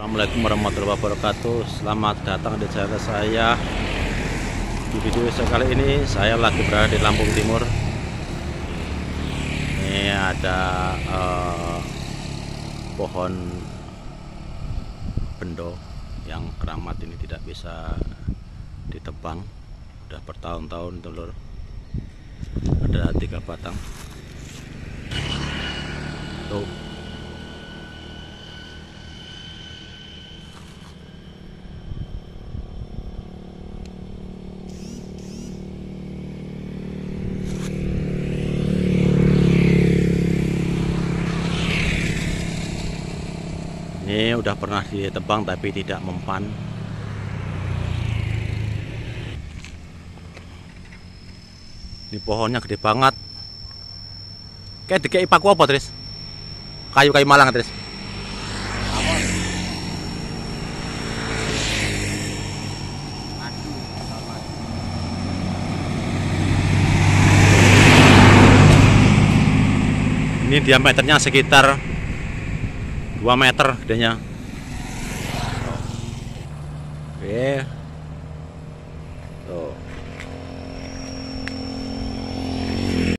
Assalamualaikum warahmatullahi wabarakatuh. Selamat datang di channel saya. Di video saya kali ini saya lagi berada di Lampung Timur. Ini ada pohon bendo yang keramat ini tidak bisa ditebang. Udah bertahun-tahun telur. Ada 3 batang. Tuh. Ini udah pernah ditebang tapi tidak mempan. Ini pohonnya gede banget. Kayak dikei paku apa, Tris? Kayu-kayu Malang, Tris. Ini diameternya sekitar 2 meter gedenya. Oke.